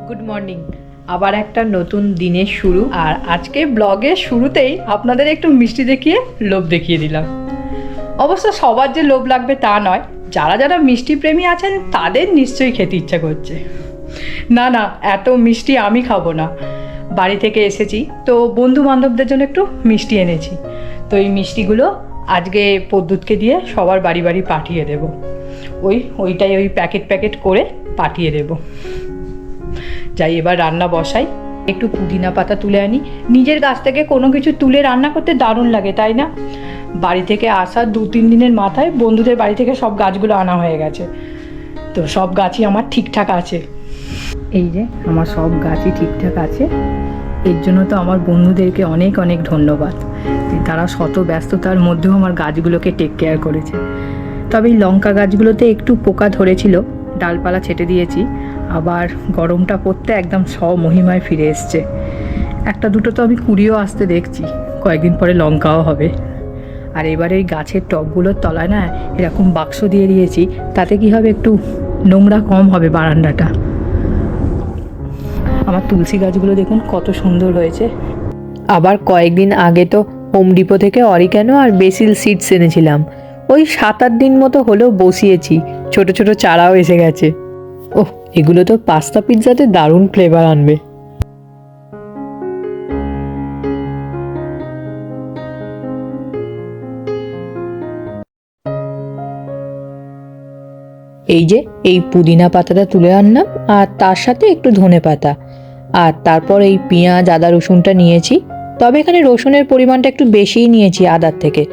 Good morning. আবার একটা নতুন দিনের শুরু, আর আজকে ব্লগের শুরুতেই আপনাদের একটু মিষ্টি দেখিয়ে লোভ দেখিয়ে দিলাম। অবশ্য সবার যে লোভ লাগবে তা নয়, যারা যারা মিষ্টি প্রেমী আছেন তাদের নিশ্চয়ই খেতে ইচ্ছা করছে। না না, এত মিষ্টি আমি খাবো না। বাড়ি থেকে এসেছি তো বন্ধু বান্ধবদের জন্য একটু মিষ্টি এনেছি, তো এই মিষ্টিগুলো আজকে পদ্যুৎকে দিয়ে সবার বাড়ি বাড়ি পাঠিয়ে দেব। ওইটাই প্যাকেট প্যাকেট করে পাঠিয়ে দেব। যাই এবার রান্না বসাই। একটু পুদিনা পাতা তুলে আনি। নিজের গাছ থেকে কোনো কিছু তুলে রান্না করতে দারুণ লাগে, তাই না? বাড়ি থেকে আসার 2-3 দিনের মাথায় বন্ধুদের বাড়ি থেকে সব গাছগুলো আনা হয়ে গেছে, তো সব গাছই আমার ঠিকঠাক আছে। এই যে আমার সব গাছই ঠিকঠাক আছে, এর জন্য তো আমার বন্ধুদেরকে অনেক অনেক ধন্যবাদ। তারা শত ব্যস্ততার মধ্যেও আমার গাছগুলোকে টেক কেয়ার করেছে। তবে এই লঙ্কা গাছগুলোতে একটু পোকা ধরেছিল, ডালপালা ছেটে দিয়েছি, আবার গরমটা পড়তে একদম স্বমহিমায় ফিরে এসছে। একটা দুটো তো আমি কুড়িয়েও আসতে দেখছি, কয়েকদিন পরে লঙ্কাও হবে। আর এবার এই গাছের টবগুলোর তলায় না এরকম বাক্স দিয়ে দিয়েছি, তাতে কি হবে, একটু নোংরা কম হবে বারান্দাটা। আমার তুলসী গাছগুলো দেখুন কত সুন্দর হয়েছে। আবার কয়েকদিন আগে তো হোম ডিপো থেকে অরিগ্যানো আর বেসিল সিডস এনেছিলাম, ওই 7-8 দিন মতো হলেও বসিয়েছি, ছোট ছোট চারাও এসে গেছে। ওহ, এগুলো তো পাস্তা পিৎজাতে দারুণ ফ্লেভার আনবে। এই যে এই পুদিনা পাতাটা তুলে আনলাম, আর তার সাথে একটু ধনে পাতা, আর তারপর এই পেঁয়াজ আদা রসুনটা নিয়েছি। তবে এখানে রসুনের পরিমাণটা একটু বেশিই নিয়েছি আদার থেকে,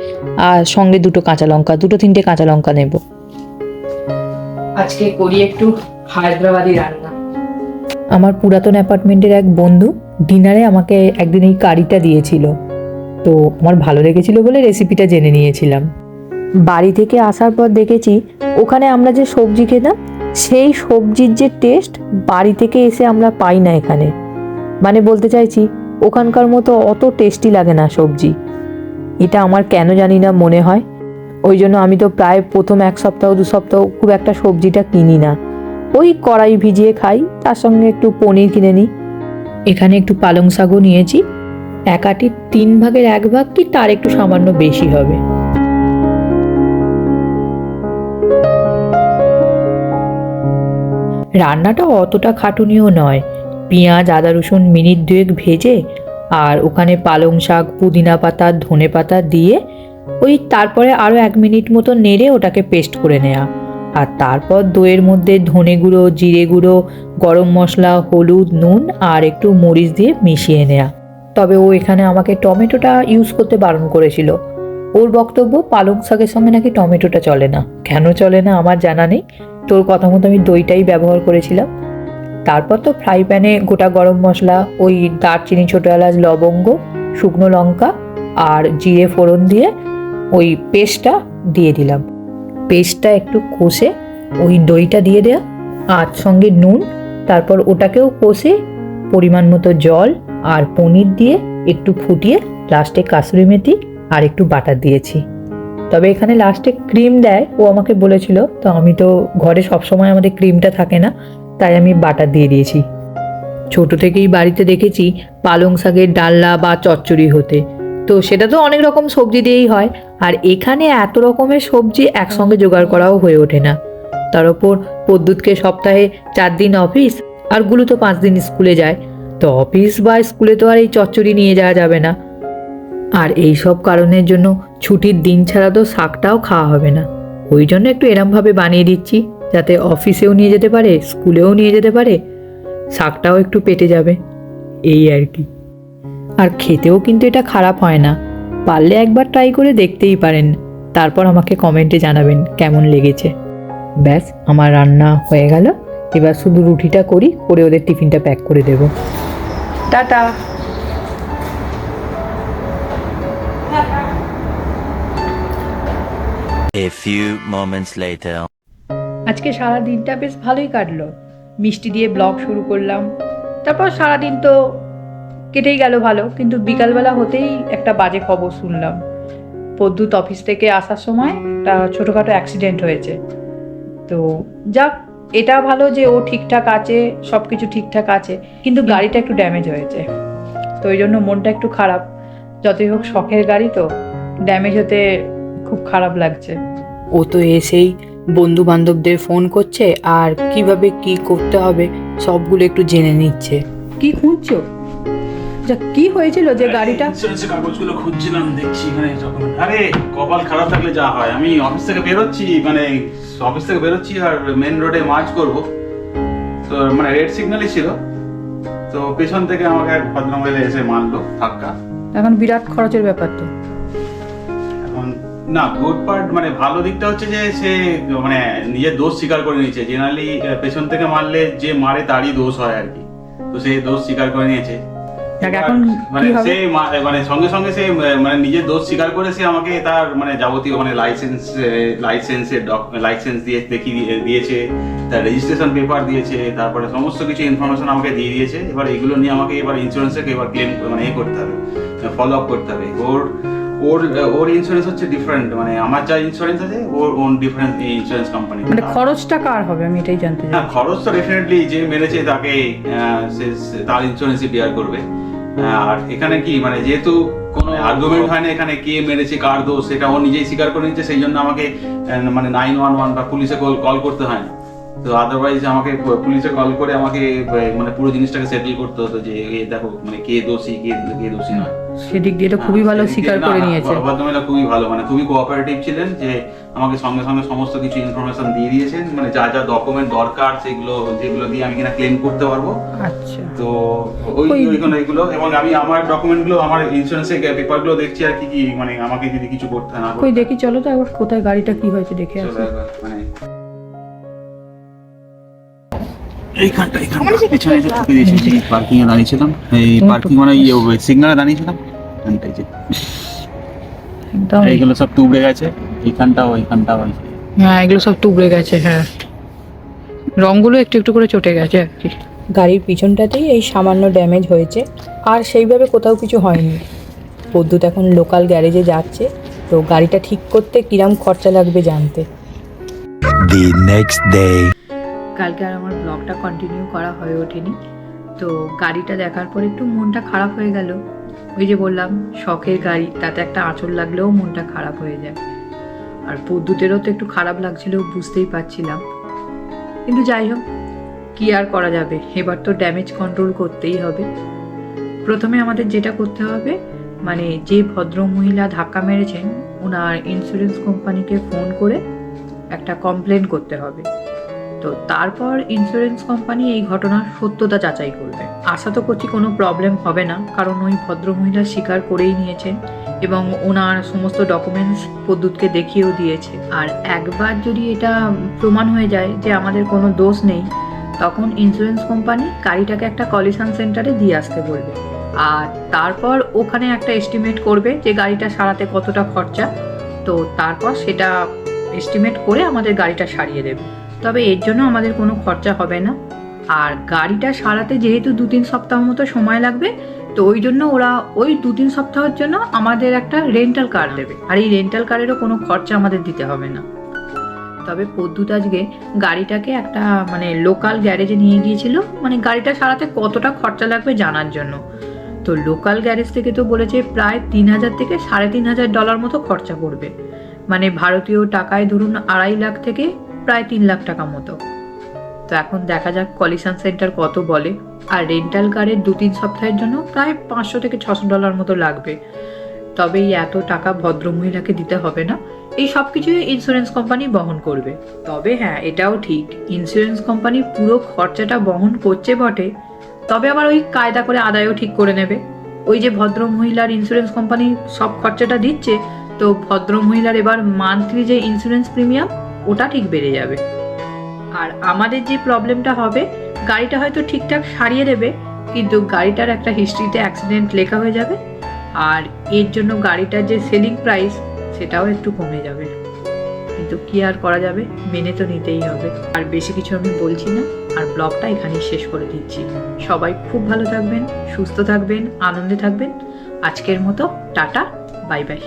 আর সঙ্গে 2 কাঁচা লঙ্কা, 2-3টে কাঁচা লঙ্কা নেব। আজকে করি একটু হায়দ্রাবাদি রান্না। আমার পুরাতন অ্যাপার্টমেন্টের এক বন্ধু ডিনারে আমাকে একদিন এই কারিটা দিয়েছিল, তো আমার ভালো লেগেছিল বলে রেসিপিটা জেনে নিয়েছিলাম। বাড়ি থেকে আসার পর দেখেছি ওখানে আমরা যে সবজি খেতাম, সেই সবজির যে টেস্ট বাড়ি থেকে এসে আমরা পাই না এখানে। মানে বলতে চাইছি ওখানকার মতো অত টেস্টি লাগে না সবজি। এটা আমার কেন জানি না মনে হয়, ওই জন্য আমি তো প্রায় প্রথম 1 সপ্তাহ 2 সপ্তাহ খুব একটা সবজিটা কিনি না, ওই কড়াই ভিজিয়ে খাই, তার সঙ্গে একটু পনির কিনে নিই। এখানে একটু পালং শাকও নিয়েছি, 1 আটির 3 ভাগের 1 ভাগ কি তার একটু সামান্য বেশি হবে। রান্নাটা অতটা খাটুনিও নয়, পেঁয়াজ আদা রসুন মিনিট 2 ভেজে, আর ওখানে পালং শাক পুদিনা পাতা ধনে পাতা দিয়ে ওই তারপরে আরও 1 মিনিট মতো নেড়ে ওটাকে পেস্ট করে নেওয়া, আর তারপর দইয়ের মধ্যে ধনে গুঁড়ো জিরে গুঁড়ো গরম মশলা হলুদ নুন আর একটু মরিচ দিয়ে মিশিয়ে নেওয়া। তবে ও এখানে আমাকে টমেটোটা ইউজ করতে বারণ করেছিল। ওর বক্তব্য পালং শাকের সঙ্গে নাকি টমেটোটা চলে না। কেন চলে না আমার জানা নেই, তোর কথা মতো আমি দইটাই ব্যবহার করেছিলাম। তারপর তো ফ্রাই প্যানে গোটা গরম মশলা, ওই দারচিনি ছোটো এলাচ লবঙ্গ শুকনো লঙ্কা আর জিরে ফোড়ন দিয়ে ওই পেস্টটা দিয়ে দিলাম। পেস্টটা একটু কষে ওই দইটা দিয়ে দেয়া, আর সঙ্গে নুন, তারপর ওটাকেও কষে পরিমাণ মতো জল আর পনির দিয়ে একটু ফুটিয়ে লাস্টে কাসুরি মেথি আর একটু বাটার দিয়েছি। তবে এখানে লাস্টে ক্রিম দেয় ও আমাকে বলেছিল, তো আমি তো ঘরে সবসময় আমাদের ক্রিমটা থাকে না, তাই আমি বাটার দিয়ে দিয়েছি। ছোট থেকেই বাড়িতে দেখেছি পালং শাকের ডালনা বা চচ্চড়ি হতে, তো সেটা তো অনেক রকম সবজি দিয়েই হয়, আর এখানে এত রকমের সবজি একসঙ্গে জোগাড় করাও হয়ে ওঠে না। তার উপর পদ্যুৎকে সপ্তাহে 4 দিন অফিস, আর গুলো তো 5 দিন স্কুলে যায়, তো অফিস বা স্কুলে তো আর এই চচ্চড়ি নিয়ে যাওয়া যাবে না। আর এই সব কারণের জন্য ছুটির দিন ছাড়া তো শাকটাও খাওয়া হবে না, ওই জন্য একটু এরমভাবে বানিয়ে দিচ্ছি যাতে অফিসেও নিয়ে যেতে পারে স্কুলেও নিয়ে যেতে পারে, শাকটাও একটু পেটে যাবে, এই আর কি। আর খেতেও কিন্তু এটা খারাপ হয় না, পারলে একবার ট্রাই করে দেখতেই পারেন, তারপর আমাকে কমেন্টে জানাবেন কেমন লেগেছে। ব্যাস আমার রান্না হয়ে গেল, এবার শুধু রুটিটা করে ওদের টিফিনটা প্যাক করে দেব। Tata. A few moments later. আজকে সারা দিনটা বেশ ভালোই কাটলো, মিষ্টি দিয়ে ব্লগ শুরু করলাম, তারপর সারাদিন তো কেটেই গেল ভালো, কিন্তু বিকালবেলা হতেই একটা বাজে খবর শুনলাম। পদ্যুৎ অফিস থেকে আসার সময় একটা ছোটোখাটো অ্যাক্সিডেন্ট হয়েছে। তো যাক, এটা ভালো যে ও ঠিকঠাক আছে, সব কিছু ঠিকঠাক আছে, কিন্তু গাড়িটা একটু ড্যামেজ হয়েছে, তো ওই জন্য মনটা একটু খারাপ। যতই হোক শখের গাড়ি তো, ড্যামেজ হতে খুব খারাপ লাগছে। ও তো এসেই বন্ধু বান্ধবদের ফোন করছে আর কিভাবে কি করতে হবে সবগুলো একটু জেনে নিচ্ছে। কি খুঁজছো? যা কি হয়েছিল যে গাড়িটা? ইন্স্যুরেন্সের কাগজগুলো খুঁজছিলাম, দেখছি এখানে তখন আরে কপাল খারাপ থাকলে যা হয়, আমি অফিস থেকে বেরোচ্ছি আর মেন রোডে মার্চ করব, তো মানে রেড সিগন্যালই ছিল, তো পেছন থেকে আমাকে এক ভদ্রমহিলা এসে মারলো ধাক্কা। এখন বিরাট খরচের ব্যাপার তো। এখন না, গুড পার্ট মানে ভালো দিকটা হচ্ছে যে সে মানে নিজের দোষ স্বীকার করে নিয়েছে। জেনারেলি পেছন থেকে মারলে যে মারে তারই দোষ হয় আর কি, তো সে দোষ স্বীকার করে নিয়েছে। এখন মানে কি হবে? সে মানে সঙ্গে সঙ্গে সে মানে নিজের দোষ স্বীকার করে সে আমাকে তার মানে যাবতীয় মানে লাইসেন্স দিয়ে দিয়েছে, তার রেজিস্ট্রেশন পেপার দিয়েছে, তারপরে সমস্ত কিছু ইনফরমেশন আমাকে দিয়ে দিয়েছে। এবার এগুলো নিয়ে আমাকে এবার ইন্স্যুরেন্সকে এবার ক্লেম মানে করতে হবে, ফলো আপ করতে হবে। ওর ইন্স্যুরেন্স হচ্ছে ডিফারেন্ট, মানে আমার যা ইন্স্যুরেন্স আছে ওর ওন ডিফারেন্ট ইন্স্যুরেন্স কোম্পানি। মানে খরচটা কার হবে আমি এটাই জানতে চাই। হ্যাঁ, খরচ তো ডেফিনেটলি যে মেরেছে তাকে তার ইন্স্যুরেন্সই বেয়ার করবে। আর এখানে কি মানে যেহেতু কোনো আর্গুমেন্ট হয় না এখানে কে মেরেছে কার দোষ, সেটা ও নিজেই স্বীকার করে নিচ্ছে, সেই জন্য আমাকে মানে 911 বা পুলিশে কল করতে হয় না। তো আদারওয়াইজ আমাকে পুলিশে কল করে আমাকে মানে পুরো জিনিসটাকে সেটেল করতে হতো যে দেখো মানে কে দোষী কে দোষী নয়। সেদিক দিয়ে তো খুবই ভালো স্বীকার করে নিয়েছে। ভদ্রমহিলা খুবই ভালো, মানে খুবই কোঅপারেটিভ ছিলেন, যে আমাকে সঙ্গে সঙ্গে সমস্ত কিছু ইনফরমেশন দিয়ে দিয়েছেন, মানে যা যা ডকুমেন্ট দরকার সেগুলো যেগুলো দিয়ে আমি কিনা ক্লেম করতে পারবো। আচ্ছা, তো এইগুলো এবং আমি আমার ডকুমেন্টগুলো আমার ইন্স্যুরেন্সের পেপারগুলো দেখছি আর কি মানে আমাকে যদি কিছু করতে না কই দেখি চলো তো একবার কোথায় গাড়িটা কি হয়েছে দেখে আসি। মানে এইখানটা পেছনে যে ঢুকে দিয়েছি, পার্কিং এ দাঁড়িয়েছিলাম, এই পার্কিং মানে সিগন্যালে দাঁড়িয়েছিলাম, এখানটাই যে একদম এইগুলো সব টুবড়ে গেছে, এইখানটাও হ্যাঁ এগুলো সব টুকরে গেছে। হ্যাঁ, রংগুলো একটু একটু করে চটে গেছে আর কি। গাড়ির পিছনটাতেই এই সামান্য ড্যামেজ হয়েছে, আর সেইভাবে কোথাও কিছু হয়নি। পদ্যুৎ এখন লোকাল গ্যারেজে যাচ্ছে, তো গাড়িটা ঠিক করতে কিরম খরচা লাগবে জানতে। The next day. কালকে আর আমার ব্লগটা কন্টিনিউ করা হয়ে ওঠেনি, তো গাড়িটা দেখার পর একটু মনটা খারাপ হয়ে গেল। ওই যে বললাম শখের গাড়ি, তাতে একটা আঁচড় লাগলেও মনটা খারাপ হয়ে যায়। আর পদ্যুতেরও তো একটু খারাপ লাগছিল, বুঝতেই পারছিলাম, কিন্তু যাই হোক কি আর করা যাবে, এবার তো ড্যামেজ কন্ট্রোল করতেই হবে। প্রথমে আমাদের যেটা করতে হবে, মানে যে ভদ্র মহিলা ধাক্কা মেরেছেন ওনার ইন্স্যুরেন্স কোম্পানিকে ফোন করে একটা কমপ্লেন করতে হবে। তো তারপর ইন্স্যুরেন্স কোম্পানি এই ঘটনার সত্যতা যাচাই করবে। আশা তো করছি কোনো প্রবলেম হবে না, কারণ ওই ভদ্রমহিলা স্বীকার করেই নিয়েছেন এবং ওনার সমস্ত ডকুমেন্টস পদ্যুৎকে দেখিয়েও দিয়েছে। আর একবার যদি এটা প্রমাণ হয়ে যায় যে আমাদের কোনো দোষ নেই, তখন ইন্স্যুরেন্স কোম্পানি গাড়িটাকে একটা কলিশন সেন্টারে দিয়ে আসতে বলবে, আর তারপর ওখানে একটা এস্টিমেট করবে যে গাড়িটা সারাতে কতটা খরচা, তো তারপর সেটা এস্টিমেট করে আমাদের গাড়িটা সারিয়ে দেবে। তবে এর জন্য আমাদের কোনো খরচা হবে না, আর গাড়িটা সারাতে যেহেতু 2-3 সপ্তাহ মতো সময় লাগবে, তো ওই জন্য ওরা ওই 2-3 সপ্তাহের জন্য আমাদের একটা রেন্টাল কার দেবে, আর এই রেন্টাল কারেরও কোনো খরচা আমাদের দিতে হবে না। তবে পদ্যুৎ আজকে গাড়িটাকে একটা মানে লোকাল গ্যারেজে নিয়ে গিয়েছিল, মানে গাড়িটা সারাতে কতটা খরচা লাগবে জানার জন্য। তো লোকাল গ্যারেজ থেকে তো বলেছে প্রায় 3,000 থেকে $3,500 মতো খরচা পড়বে, মানে ভারতীয় টাকায় ধরুন 2.5 লাখ থেকে প্রায় 3 লাখ টাকা মতো। তো এখন দেখা যাক কলিশন সেন্টার কত বলে। আর রেন্টাল কারের 2-3 সপ্তাহের জন্য প্রায় $500 থেকে $600 মতো লাগবে। তবে এই এত টাকা ভদ্রমহিলাকে দিতে হবে না, এই সব কিছুই ইন্স্যুরেন্স কোম্পানি বহন করবে। তবে হ্যাঁ, এটাও ঠিক, ইন্স্যুরেন্স কোম্পানি পুরো খরচাটা বহন করছে বটে, তবে আবার ওই কায়দা করে আদায়ও ঠিক করে নেবে। ওই যে ভদ্রমহিলার ইন্স্যুরেন্স কোম্পানি সব খরচাটা দিচ্ছে, তো ভদ্রমহিলার এবার মান্থলি যে ইন্স্যুরেন্স প্রিমিয়াম ওটা ঠিক বেড়ে যাবে। আর আমাদের যে প্রবলেমটা হবে, গাড়িটা হয়তো ঠিকঠাক সারিয়ে দেবে, কিন্তু গাড়িটার একটা হিস্ট্রিতে অ্যাক্সিডেন্ট লেখা হয়ে যাবে, আর এর জন্য গাড়িটার যে সেলিং প্রাইস সেটাও একটু কমে যাবে। কিন্তু কি আর করা যাবে, মেনে তো নিতেই হবে। আর বেশি কিছু আমি বলছি না, আর ব্লগটা এখানেই শেষ করে দিচ্ছি। সবাই খুব ভালো থাকবেন, সুস্থ থাকবেন, আনন্দে থাকবেন। আজকের মতো টাটা, বাই বাই।